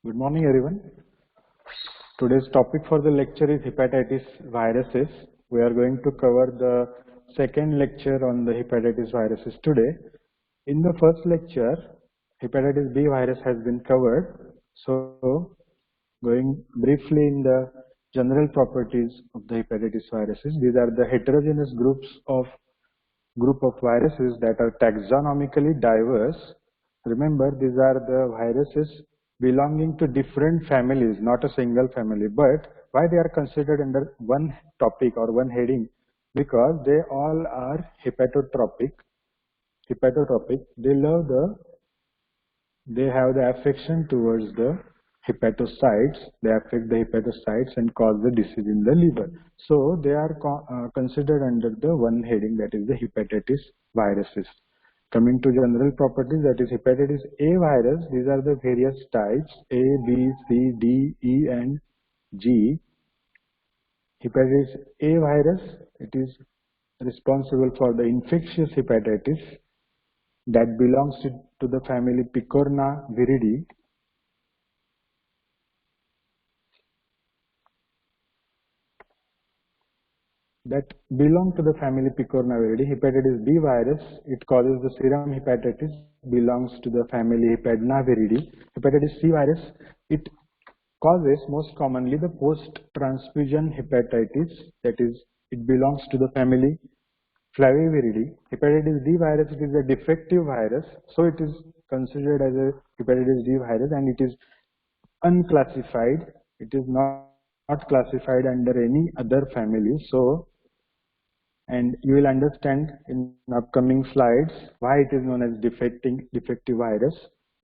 Good morning, everyone. Today's topic for the lecture is hepatitis viruses. We are going to cover the second lecture on the hepatitis viruses today. In the first lecture, hepatitis B virus has been covered. So, going briefly in the general properties of the hepatitis viruses, these are the heterogeneous group of viruses that are taxonomically diverse. Remember, these are the viruses belonging to different families, not a single family. But why they are considered under one topic or one heading? Because they all are hepatotropic. They have the affection towards the hepatocytes. They affect the hepatocytes and cause the disease in the liver. So they are considered under the one heading, that is the hepatitis viruses. Coming to general properties, that is hepatitis A virus. These are the various types: A, B, C, D, E, and G. Hepatitis A virus, it is responsible for the infectious hepatitis that belongs to the family Picornaviridae. That belong to the family Picornaviridae. Hepatitis B virus, it causes the serum hepatitis, belongs to the family Hepatnaviridae. Hepatitis C virus, it causes most commonly the post-transfusion hepatitis, that is, it belongs to the family Flaviviridae. Hepatitis D virus, it is a defective virus, so it is considered as a hepatitis D virus and it is unclassified. It is not classified under any other family. So, and you will understand in upcoming slides why it is known as defective virus,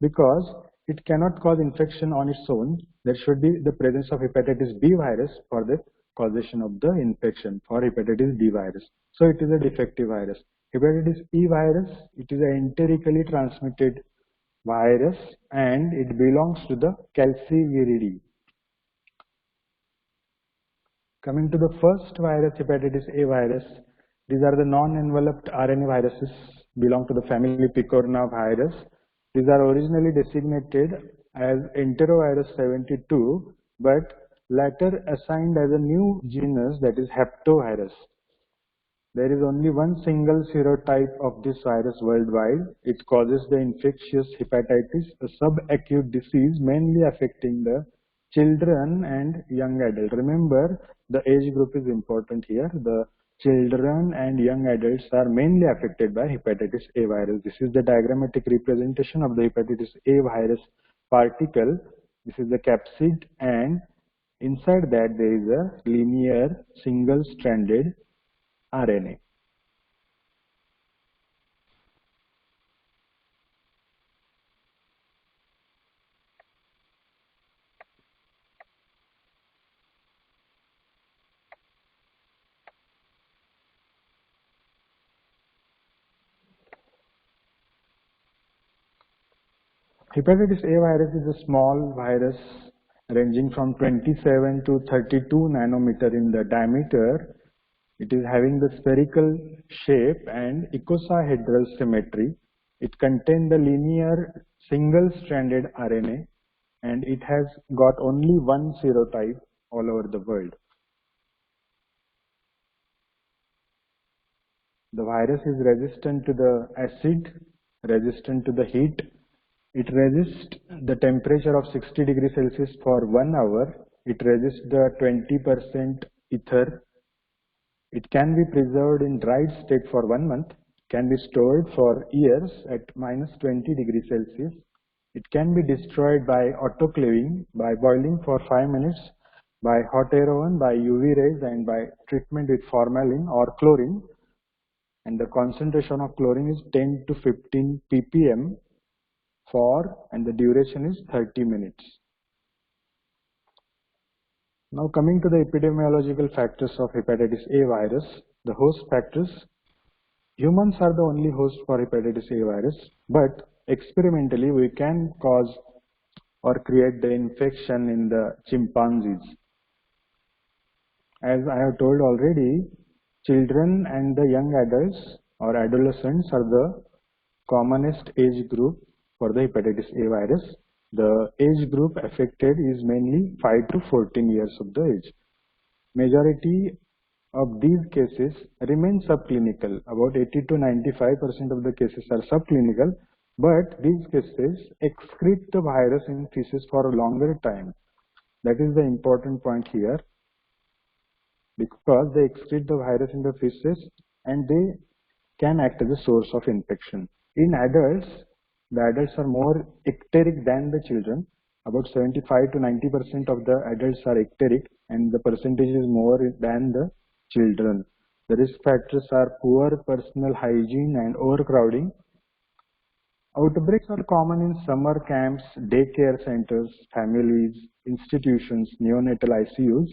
because it cannot cause infection on its own. There should be the presence of hepatitis B virus for the causation of the infection for hepatitis B virus. So it is a defective virus. Hepatitis E virus, it is an enterically transmitted virus and it belongs to the Calciviridae. Coming to the first virus, hepatitis A virus, these are the non-enveloped RNA viruses, belong to the family Picornavirus. These are originally designated as enterovirus 72, but later assigned as a new genus, that is heptovirus. There is only one single serotype of this virus worldwide. It causes the infectious hepatitis, a subacute disease mainly affecting the children and young adults. Remember, the age group is important here. The children and young adults are mainly affected by hepatitis A virus. This is the diagrammatic representation of the hepatitis A virus particle. This is the capsid, and inside that there is a linear single-stranded RNA. Hepatitis A virus is a small virus ranging from 27 to 32 nanometer in the diameter. It is having the spherical shape and icosahedral symmetry. It contains the linear single-stranded RNA and it has got only one serotype all over the world. The virus is resistant to the acid, resistant to the heat. It resists the temperature of 60 degrees Celsius for 1 hour. It resists the 20% ether. It can be preserved in dried state for 1 month. It can be stored for years at -20 degrees Celsius. It can be destroyed by autoclaving, by boiling for 5 minutes, by hot air oven, by UV rays, and by treatment with formalin or chlorine. And the concentration of chlorine is 10 to 15 ppm and the duration is 30 minutes. Now coming to the epidemiological factors of hepatitis A virus, the host factors. Humans are the only host for hepatitis A virus, but experimentally we can cause or create the infection in the chimpanzees. As I have told already, children and the young adults or adolescents are the commonest age group for the hepatitis A virus. The age group affected is mainly 5 to 14 years of the age. Majority of these cases remain subclinical. About 80 to 95% of the cases are subclinical, but these cases excrete the virus in feces for a longer time. That is the important point here, because they excrete the virus in the feces and they can act as a source of infection. In adults, the adults are more ecteric than the children. About 75 to 90% of the adults are ecteric, and the percentage is more than the children. The risk factors are poor personal hygiene and overcrowding. Outbreaks are common in summer camps, daycare centers, families, institutions, neonatal ICUs.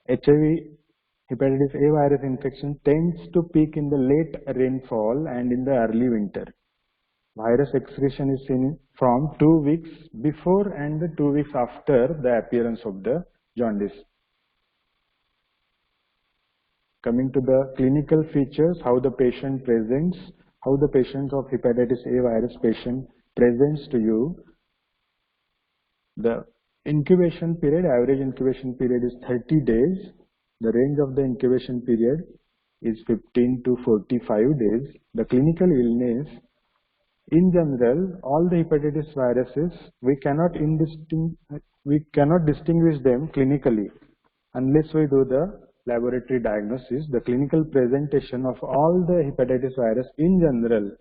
HIV hepatitis A virus infection tends to peak in the late rainfall and in the early winter. Virus excretion is seen from 2 weeks before and 2 weeks after the appearance of the jaundice. Coming to the clinical features, how the patient presents, how the patient of hepatitis A virus patient presents to you. The incubation period, average incubation period is 30 days. The range of the incubation period is 15 to 45 days. The clinical illness, in general, all the hepatitis viruses, we cannot distinguish them clinically unless we do the laboratory diagnosis. The clinical presentation of all the hepatitis virus in general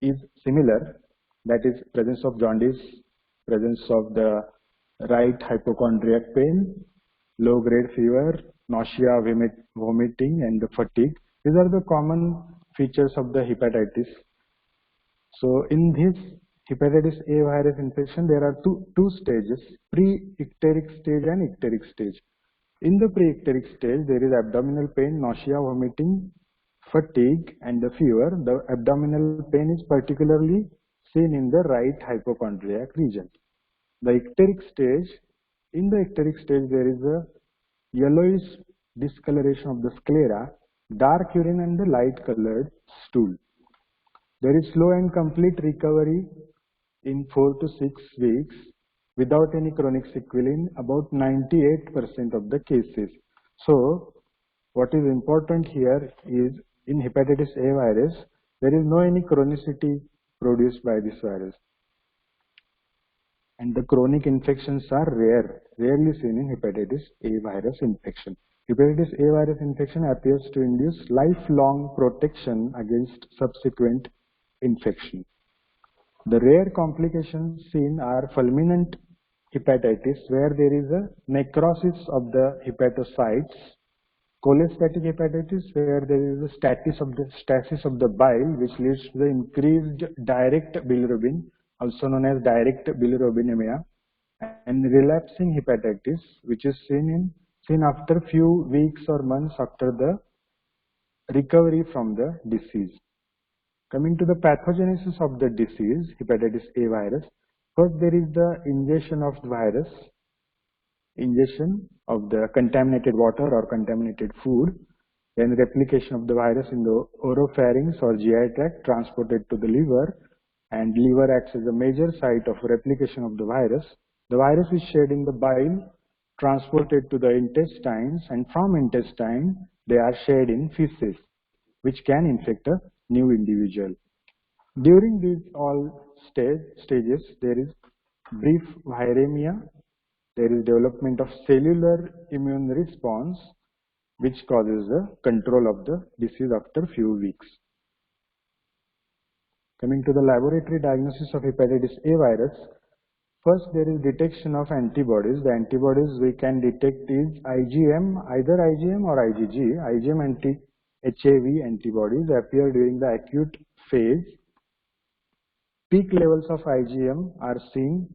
is similar. That is presence of jaundice, presence of the right hypochondriac pain, low grade fever, nausea, vomiting, and the fatigue. These are the common features of the hepatitis. So in this hepatitis A virus infection, there are two stages, pre-ecteric stage and ecteric stage. In the pre-ecteric stage, there is abdominal pain, nausea, vomiting, fatigue, and the fever. The abdominal pain is particularly seen in the right hypochondriac region. The ecteric stage, in the ecteric stage, there is a yellowish discoloration of the sclera, dark urine, and the light colored stool. There is slow and complete recovery in 4 to 6 weeks without any chronic sequelae in about 98% of the cases. So what is important here is in hepatitis A virus, there is no any chronicity produced by this virus. And the chronic infections are rarely seen in hepatitis A virus infection. Hepatitis A virus infection appears to induce lifelong protection against subsequent infection. The rare complications seen are fulminant hepatitis, where there is a necrosis of the hepatocytes, cholestatic hepatitis, where there is a stasis of the bile, which leads to the increased direct bilirubin, also known as direct bilirubinemia, and relapsing hepatitis, which is seen after few weeks or months after the recovery from the disease. Coming to the pathogenesis of the disease, hepatitis A virus, first there is the ingestion of the virus, ingestion of the contaminated water or contaminated food, then replication of the virus in the oropharynx or GI tract, transported to the liver, and liver acts as a major site of replication of the virus. The virus is shed in the bile, transported to the intestines, and from intestine they are shed in feces, which can infect a new individual. During these all stages, there is brief viremia, there is development of cellular immune response, which causes the control of the disease after few weeks. Coming to the laboratory diagnosis of hepatitis A virus, first there is detection of antibodies. The antibodies we can detect is IgM, either IgM or IgG. IgM anti-HAV antibodies appear during the acute phase. Peak levels of IgM are seen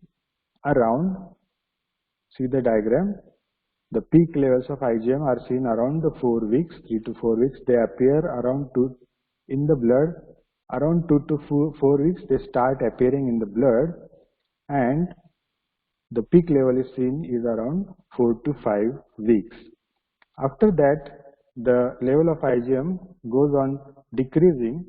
around, see the diagram, the peak levels of IgM are seen around the 4 weeks, 3 to 4 weeks. They appear around in the blood, around 2 to 4 weeks they start appearing in the blood, and the peak level is seen is around 4 to 5 weeks. After that, the level of IgM goes on decreasing,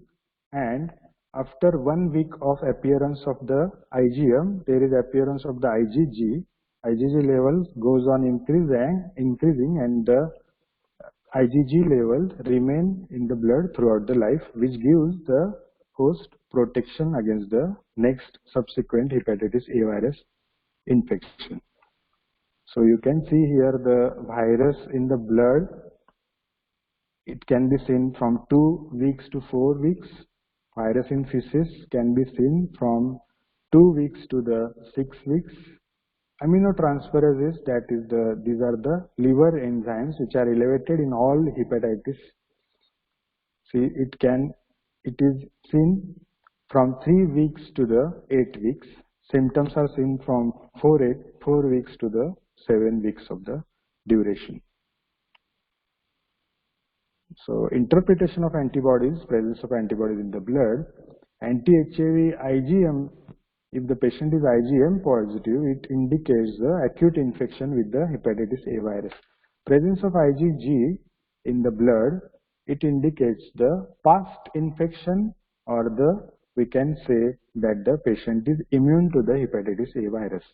and After 1 week of appearance of the IgM, there is appearance of the IgG. IgG level goes on increasing and the IgG level remain in the blood throughout the life, which gives the host protection against the next subsequent hepatitis A virus infection. So you can see here the virus in the blood. It can be seen from 2 weeks to 4 weeks. Virus in feces can be seen from 2 weeks to the 6 weeks. Aminotransferases, these are the liver enzymes which are elevated in all hepatitis. See, it is seen from 3 weeks to the 8 weeks. Symptoms are seen from 4 weeks to the 7 weeks of the duration. So interpretation of antibodies, presence of antibodies in the blood, anti-HIV IgM, if the patient is IgM positive, it indicates the acute infection with the hepatitis A virus. Presence of IgG in the blood, it indicates the past infection, or we can say that the patient is immune to the hepatitis A virus.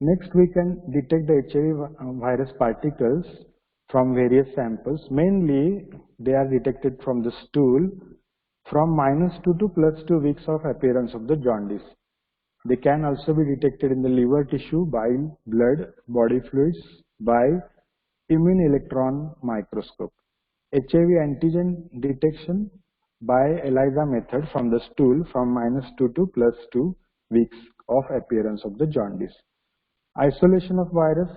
Next, we can detect the HIV virus particles from various samples. Mainly, they are detected from the stool from -2 to +2 weeks of appearance of the jaundice. They can also be detected in the liver tissue, bile, blood, body fluids by immune electron microscope. HIV antigen detection by ELISA method from the stool from -2 to +2 weeks of appearance of the jaundice. Isolation of virus.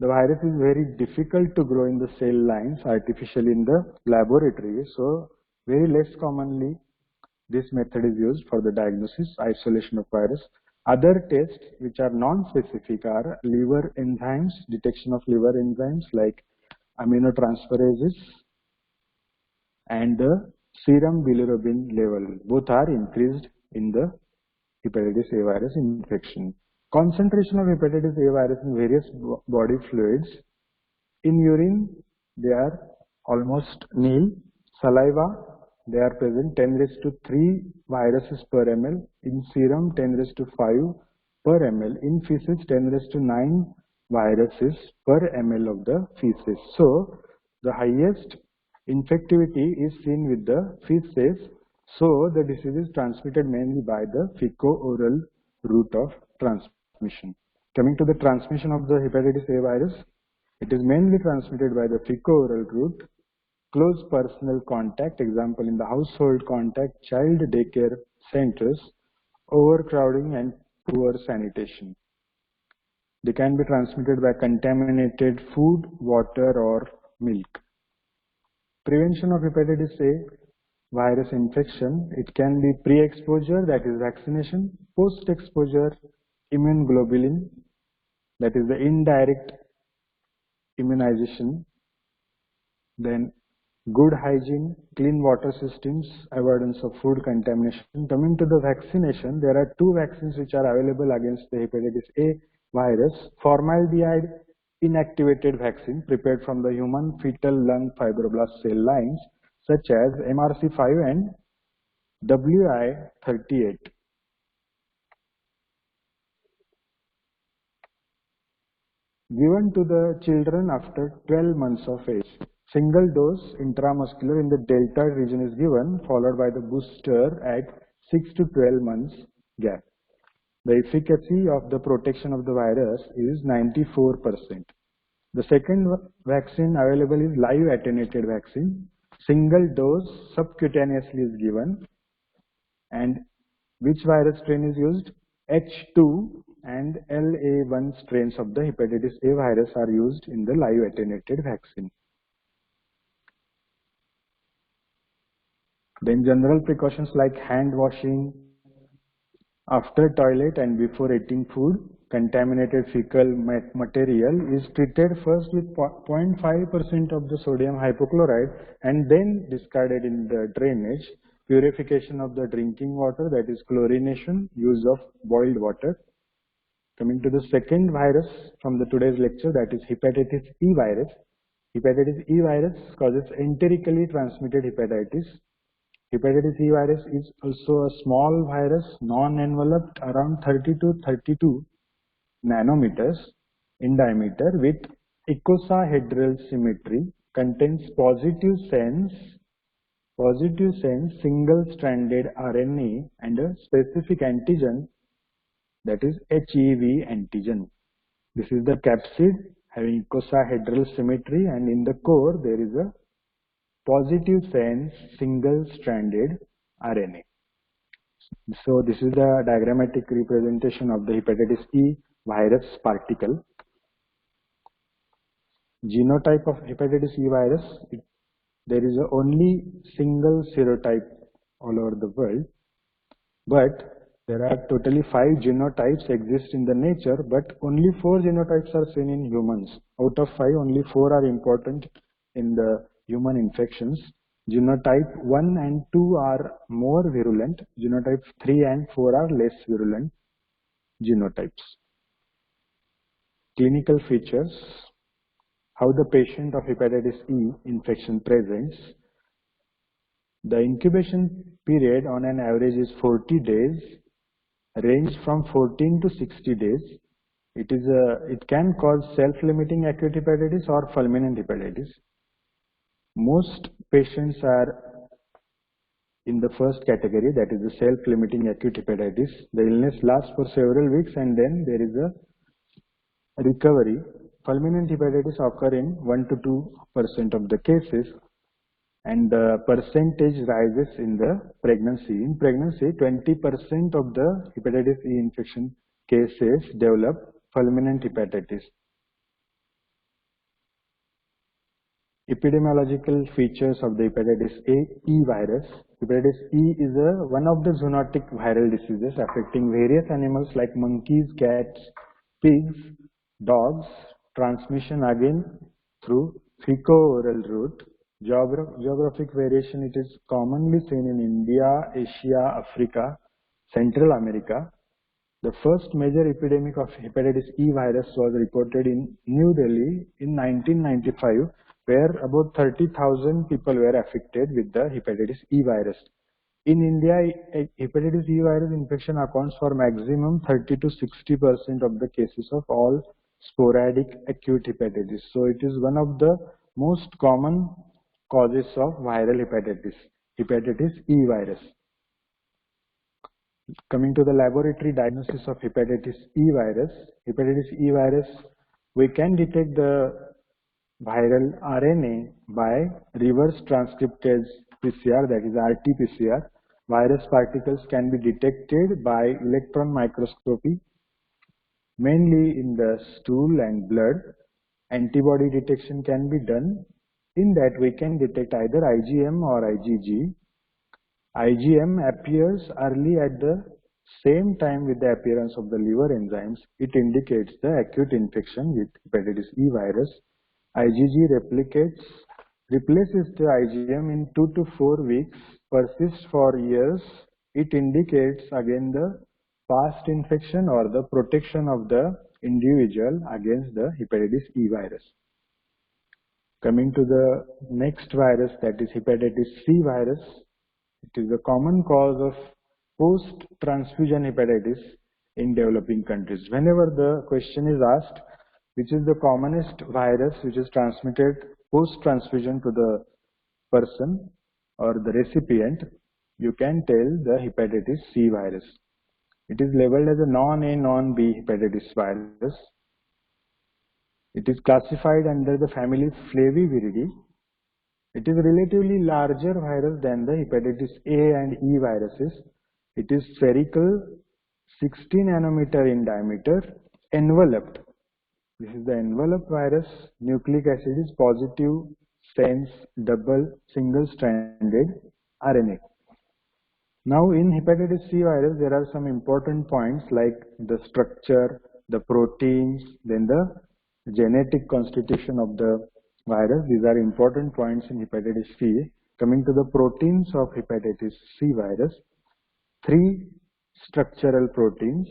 The virus is very difficult to grow in the cell lines artificially in the laboratory. So very less commonly this method is used for the diagnosis, isolation of virus. Other tests which are non-specific are liver enzymes, detection of liver enzymes like aminotransferases, and the serum bilirubin level. Both are increased in the hepatitis A virus infection. Concentration of hepatitis A virus in various body fluids. In urine, they are almost nil. Saliva, they are present 10 raised to 3 viruses per ml. In serum, 10 raised to 5 per ml. In feces, 10 raised to 9 viruses per ml of the feces. So, the highest infectivity is seen with the feces. So, the disease is transmitted mainly by the fecal-oral route of transmission. Coming to the transmission of the hepatitis A virus, it is mainly transmitted by the fecal-oral route, close personal contact, example in the household contact, child daycare centers, overcrowding and poor sanitation. They can be transmitted by contaminated food, water or milk. Prevention of hepatitis A virus infection, it can be pre-exposure, that is vaccination, post-exposure immunoglobulin, that is the indirect immunization, then good hygiene, clean water systems, avoidance of food contamination. Coming to the vaccination, there are 2 vaccines which are available against the hepatitis A virus. Formaldehyde inactivated vaccine prepared from the human fetal lung fibroblast cell lines such as MRC5 and WI38. Given to the children after 12 months of age. Single dose intramuscular in the deltoid region is given, followed by the booster at 6 to 12 months gap. The efficacy of the protection of the virus is 94%. The second vaccine available is live attenuated vaccine. Single dose subcutaneously is given. And which virus strain is used? H2 and LA1 strains of the hepatitis A virus are used in the live attenuated vaccine. Then general precautions like hand washing after toilet and before eating food. Contaminated fecal material is treated first with 0.5% of the sodium hypochlorite and then discarded in the drainage. Purification of the drinking water, that is chlorination, use of boiled water. Coming to the second virus from the today's lecture, that is hepatitis E virus. Hepatitis E virus causes enterically transmitted hepatitis. Hepatitis E virus is also a small virus, non-enveloped, around 30 to 32 nanometers in diameter with icosahedral symmetry, contains positive sense single-stranded RNA and a specific antigen, that is HEV antigen. This is the capsid having icosahedral symmetry, and in the core there is a positive sense single-stranded RNA. So this is the diagrammatic representation of the hepatitis E virus particle. Genotype of hepatitis E virus, there is only single serotype all over the world, but there are totally 5 genotypes exist in the nature, but only 4 genotypes are seen in humans. Out of 5, only 4 are important in the human infections. Genotype 1 and 2 are more virulent. Genotype 3 and 4 are less virulent genotypes. Clinical features. How the patient of hepatitis E infection presents. The incubation period on an average is 40 days, range from 14 to 60 days. It can cause self-limiting acute hepatitis or fulminant hepatitis. Most patients are in the first category, that is the self-limiting acute hepatitis. The illness lasts for several weeks and then there is a recovery. Fulminant hepatitis occur in 1 to 2% of the cases, and the percentage rises in the pregnancy. In pregnancy, 20% of the hepatitis E infection cases develop fulminant hepatitis. Epidemiological features of the hepatitis E virus. Hepatitis E is one of the zoonotic viral diseases affecting various animals like monkeys, cats, pigs, dogs. Transmission again through fecal-oral route. Geographic variation, it is commonly seen in India, Asia, Africa, Central America. The first major epidemic of hepatitis E virus was reported in New Delhi in 1995, where about 30,000 people were affected with the hepatitis E virus. In India, hepatitis E virus infection accounts for maximum 30 to 60% of the cases of all sporadic acute hepatitis. So it is one of the most common causes of viral hepatitis E virus. Coming to the laboratory diagnosis of hepatitis E virus, we can detect the viral RNA by reverse transcriptase PCR, that is RT-PCR. Virus particles can be detected by electron microscopy, mainly in the stool and blood. Antibody detection can be done. In that, we can detect either IgM or IgG. IgM appears early at the same time with the appearance of the liver enzymes. It indicates the acute infection with hepatitis E virus. IgG replaces the IgM in 2 to 4 weeks, persists for years. It indicates again the past infection or the protection of the individual against the hepatitis E virus. Coming to the next virus, that is hepatitis C virus. It is a common cause of post-transfusion hepatitis in developing countries. Whenever the question is asked, which is the commonest virus which is transmitted post-transfusion to the person or the recipient, you can tell the hepatitis C virus. It is labeled as a non-A, non-B hepatitis virus. It is classified under the family Flaviviridae. It is a relatively larger virus than the hepatitis A and E viruses. It is spherical, 60 nanometer in diameter, enveloped. This is the enveloped virus. Nucleic acid is positive sense double single-stranded RNA. Now in hepatitis C virus, there are some important points like the structure, the proteins, then the genetic constitution of the virus. These are important points in hepatitis C. Coming to the proteins of hepatitis C virus, 3 structural proteins.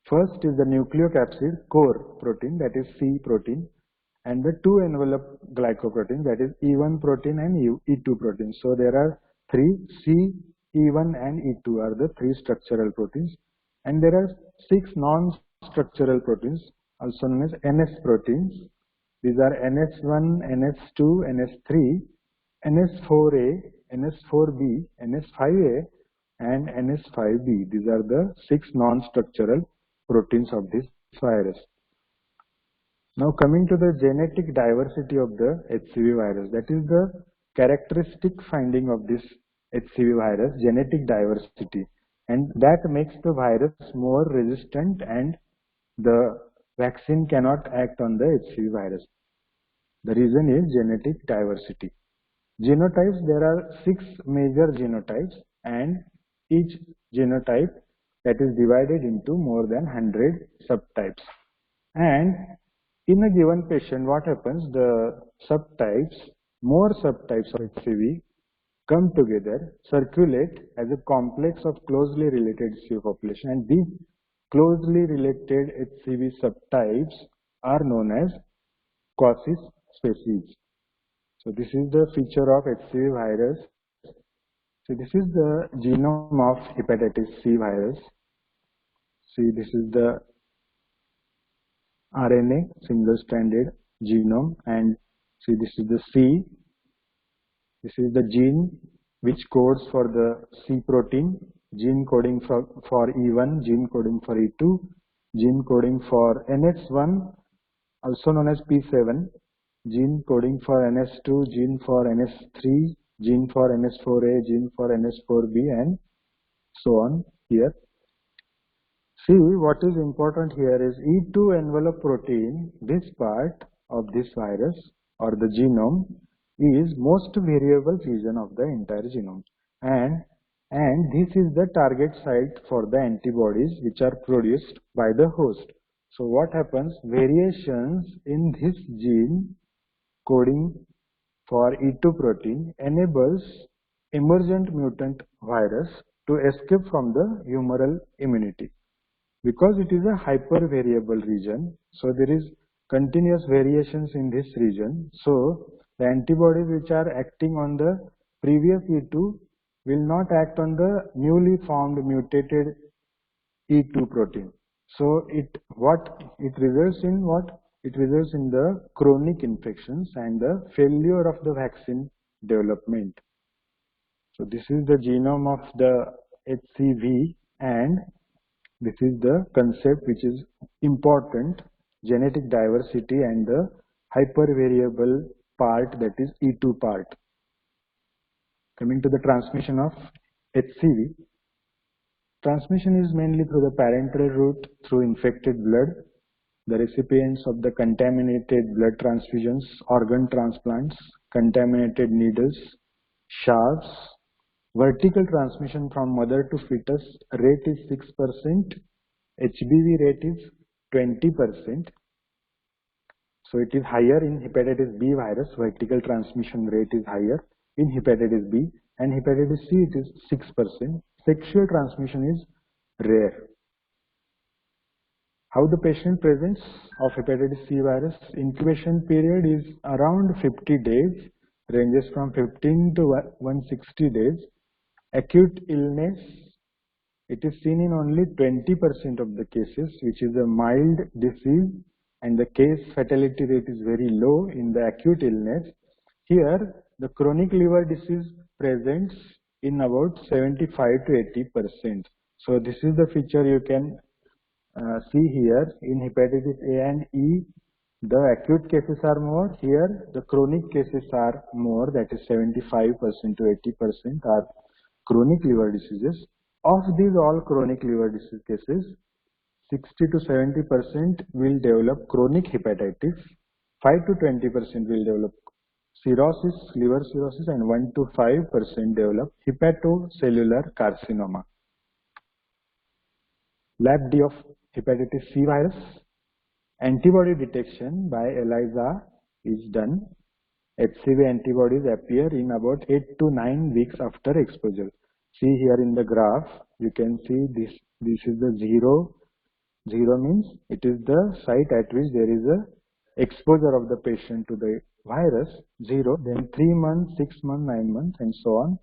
First is the nucleocapsid core protein, that is C protein, and the 2 envelope glycoprotein, that is E1 protein and E2 protein. So there are C, E1 and E2 are the three structural proteins, and there are six non-structural proteins also known as NS proteins. These are NS1, NS2, NS3, NS4A, NS4B, NS5A and NS5B. These are the six non-structural proteins of this virus. Now coming to the genetic diversity of the HCV virus, that is the characteristic finding of this HCV virus, genetic diversity, and that makes the virus more resistant and the vaccine cannot act on the HCV virus. The reason is genetic diversity. Genotypes, there are 6 major genotypes and each genotype that is divided into more than 100 subtypes. And in a given patient, what happens? The subtypes, more subtypes of HCV come together, circulate as a complex of closely related HCV population, and these closely related HCV subtypes are known as causis species. So this is the feature of HCV virus. So this is the genome of hepatitis C virus. See, this is the RNA, single-stranded genome, and see, this is the C. This is the gene which codes for the C protein, gene coding for E1, gene coding for E2, gene coding for NS1, also known as P7, gene coding for NS2, gene for NS3, gene for NS4A, gene for NS4B, and so on here. See, what is important here is E2 envelope protein, this part of this virus or the genome is most variable region of the entire genome, and this is the target site for the antibodies which are produced by the host. So what happens? Variations in this gene coding for E2 protein enables emergent mutant virus to escape from the humoral immunity. Because it is a hypervariable region, so there is continuous variations in this region. So the antibodies which are acting on the previous E2 will not act on the newly formed mutated E2 protein. So it results in what? It results in the chronic infections and the failure of the vaccine development. So this is the genome of the HCV, and this is the concept which is important, genetic diversity and the hypervariable part, that is E2 part. Coming to the transmission of HCV, transmission is mainly through the parenteral route, through infected blood, the recipients of the contaminated blood transfusions, organ transplants, contaminated needles, shafts. Vertical transmission from mother to fetus rate is 6%, HBV rate is 20%. So it is higher in hepatitis B virus, vertical transmission rate is higher in hepatitis B, and hepatitis C it is 6%. Sexual transmission is rare. How the patient presents of hepatitis C virus? Incubation period is around 50 days, ranges from 15 to 160 days. Acute illness, it is seen in only 20% of the cases, which is a mild disease, and the case fatality rate is very low in the acute illness. Here, the chronic liver disease presents in about 75 to 80%. So this is the feature you can see here. In hepatitis A and E, the acute cases are more. Here, the chronic cases are more, that is 75% to 80% are chronic liver diseases. Of these all chronic liver disease cases, 60 to 70% will develop chronic hepatitis, 5 to 20% will develop cirrhosis, liver cirrhosis, and 1 to 5% develop hepatocellular carcinoma. Lab D of hepatitis C virus. Antibody detection by ELISA is done. HCV antibodies appear in about 8 to 9 weeks after exposure. See here in the graph, you can see this is the 0. 0 means it is the site at which there is a exposure of the patient to the virus, 0, then 3 months, 6 months, 9 months, and so on.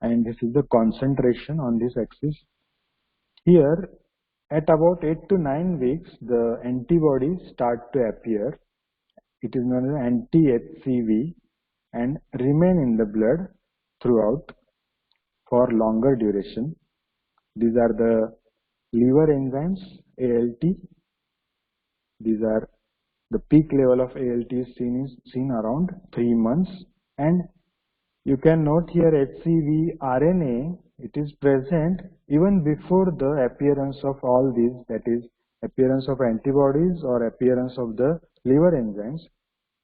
and this is the concentration on this axis. Here, at about 8 to 9 weeks, the antibodies start to appear. It is known as anti-HCV and remain in the blood throughout for longer duration. These are the liver enzymes, ALT. These are the peak level of ALT is seen around 3 months, and you can note here HCV RNA, it is present even before the appearance of all these, that is appearance of antibodies or appearance of the liver enzymes.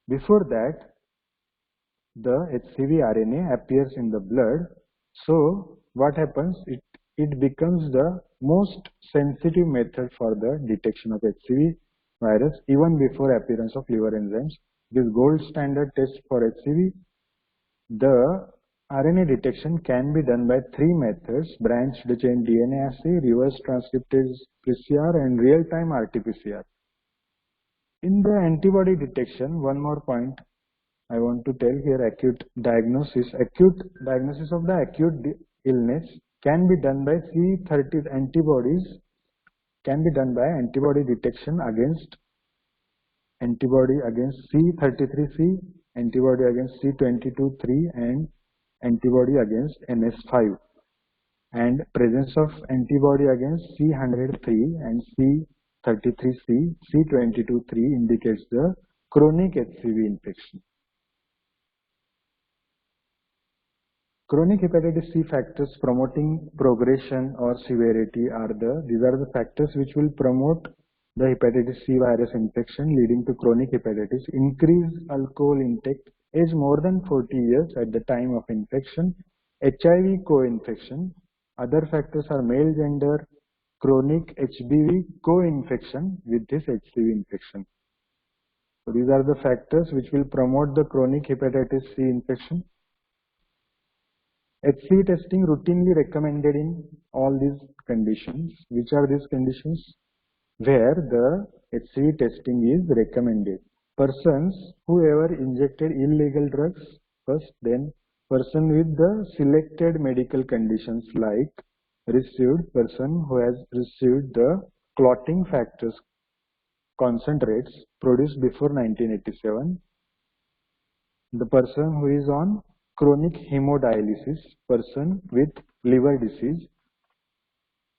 Before that, the HCV RNA appears in the blood. So what happens? It becomes the most sensitive method for the detection of HCV virus even before appearance of liver enzymes. This gold standard test for HCV. The RNA detection can be done by 3 methods: branched chain DNA assay, reverse transcriptase PCR, and real-time RT-PCR. In the antibody detection, one more point I want to tell here: acute diagnosis of the acute illness can be done by C30 antibodies, can be done by antibody detection against antibody against C33C, antibody against C22-3, and antibody against NS5. And presence of antibody against C103 and C33C, C22-3 indicates the chronic HCV infection. Chronic hepatitis C factors promoting progression or severity are these are the factors which will promote the hepatitis C virus infection leading to chronic hepatitis. Increased alcohol intake, age more than 40 years at the time of infection, HIV co-infection. Other factors are male gender, chronic HBV co-infection with this HCV infection. So these are the factors which will promote the chronic hepatitis C infection. HCV testing routinely recommended in all these conditions. Which are these conditions? Where the HCV testing is recommended. Persons who ever injected illegal drugs first, then person with the selected medical conditions like person who has received the clotting factors concentrates produced before 1987, the person who is on chronic hemodialysis, person with liver disease,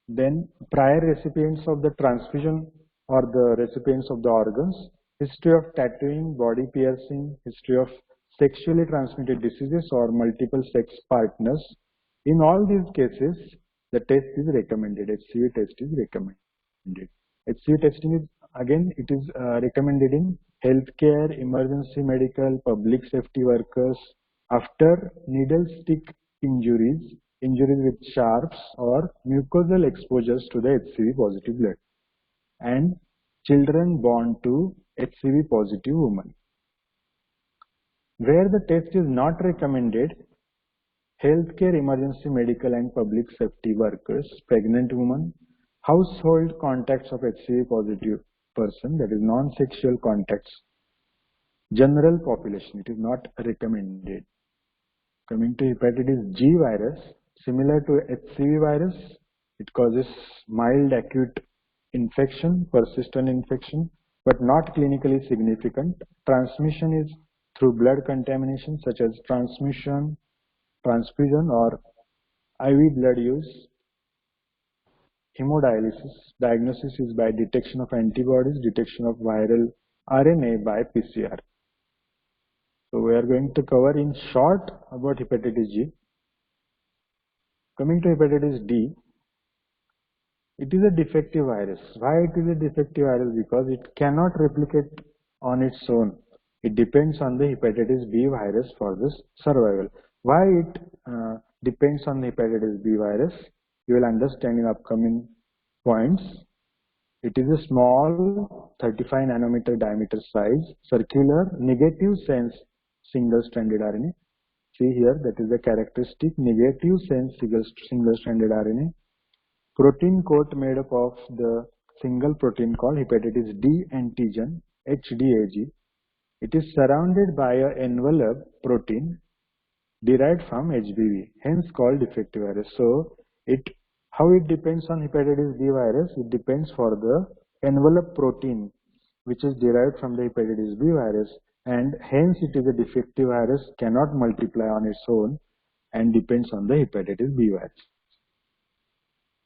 then prior recipients of the transfusion or the recipients of the organs, history of tattooing, body piercing, history of sexually transmitted diseases or multiple sex partners. In all these cases, the test is recommended, HCV test is recommended. HCV testing is, again, it is recommended in healthcare, emergency medical, public safety workers, after needle stick injuries, injuries with sharps or mucosal exposures to the HCV positive blood, and children born to HCV positive women. Where the test is not recommended, healthcare, emergency medical and public safety workers, pregnant women, household contacts of HCV positive person, that is non-sexual contacts, general population, it is not recommended. Coming to hepatitis G virus, similar to HCV virus, it causes mild acute infection, persistent infection, but not clinically significant. Transmission is through blood contamination such as transfusion or IV blood use. Hemodialysis, diagnosis is by detection of antibodies, detection of viral RNA by PCR. So we are going to cover in short about hepatitis G. Coming to hepatitis D, it is a defective virus. Why it is a defective virus? Because it cannot replicate on its own. It depends on the hepatitis B virus for this survival. Why it depends on the hepatitis B virus? You will understand in upcoming points. It is a small 35 nanometer diameter size, circular, negative sense single-stranded RNA. See here, that is the characteristic negative sense single-stranded RNA. Protein coat made up of the single protein called hepatitis D antigen, HDAG. It is surrounded by an envelope protein. derived from HBV, hence called defective virus. So how it depends on hepatitis B virus? It depends for the envelope protein which is derived from the hepatitis B virus, and hence it is a defective virus, cannot multiply on its own and depends on the hepatitis B virus.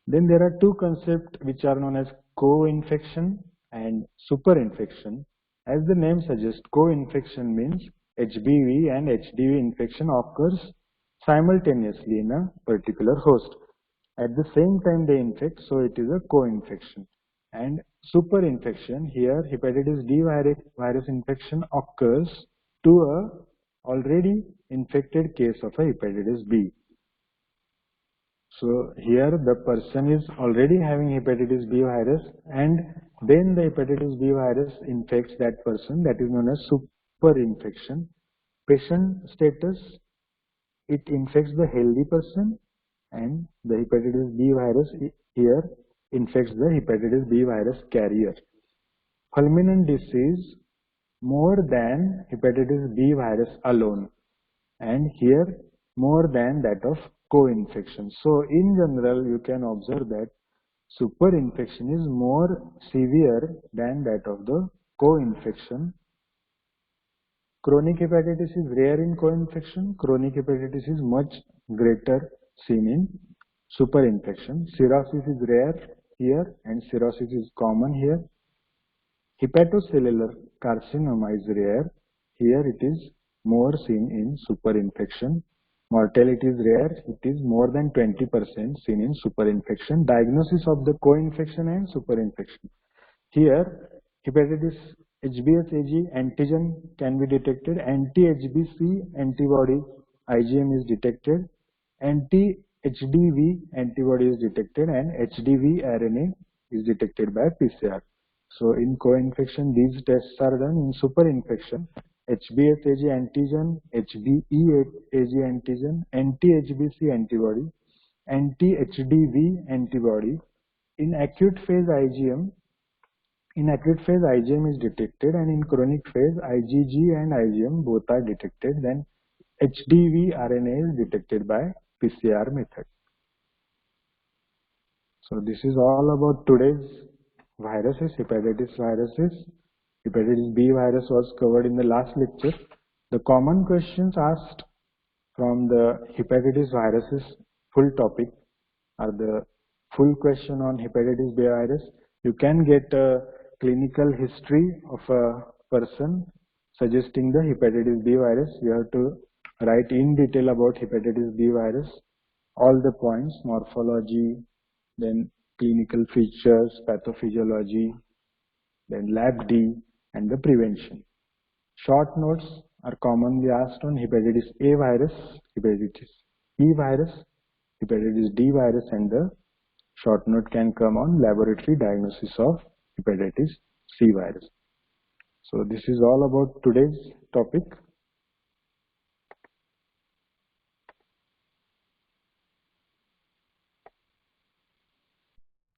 Then there are two concepts which are known as co-infection and super-infection. As the name suggests, co-infection means HBV and HDV infection occurs simultaneously in a particular host. At the same time they infect, so it is a co-infection. And super-infection, here hepatitis D virus infection occurs to a already infected case of a hepatitis B. So here the person is already having hepatitis B virus, and then the hepatitis B virus infects that person. That is known as super infection. Patient status, it infects the healthy person, and the hepatitis B virus here infects the hepatitis B virus carrier. Fulminant disease more than hepatitis B virus alone, and here more than that of co-infection. So in general you can observe that super infection is more severe than that of the co-infection. Chronic hepatitis is rare in co-infection. Chronic hepatitis is much greater seen in super infection. Cirrhosis is rare here and cirrhosis is common here. Hepatocellular carcinoma is rare. Here it is more seen in super infection. Mortality is rare. It is more than 20% seen in super infection. Diagnosis of the co-infection and super infection. Here hepatitis HBsAg antigen can be detected. Anti-HBc antibody IgM is detected. Anti-HDV antibody is detected, and HDV RNA is detected by PCR. So in co-infection these tests are done. In super infection, HBsAg antigen, HBeAg antigen, anti-HBc antibody, anti-HDV antibody. In acute phase IgM is detected, and in chronic phase IgG and IgM both are detected. Then HDV RNA is detected by PCR method. So this is all about today's viruses, hepatitis viruses. Hepatitis B virus was covered in the last lecture. The common questions asked from the hepatitis viruses full topic are the full question on hepatitis B virus. You can get a clinical history of a person suggesting the hepatitis B virus. You have to write in detail about hepatitis B virus, all the points, morphology, then clinical features, pathophysiology, then lab D, and the prevention. Short notes are commonly asked on hepatitis A virus, hepatitis E virus, hepatitis D virus, and the short note can come on laboratory diagnosis of hepatitis C virus. So this is all about today's topic.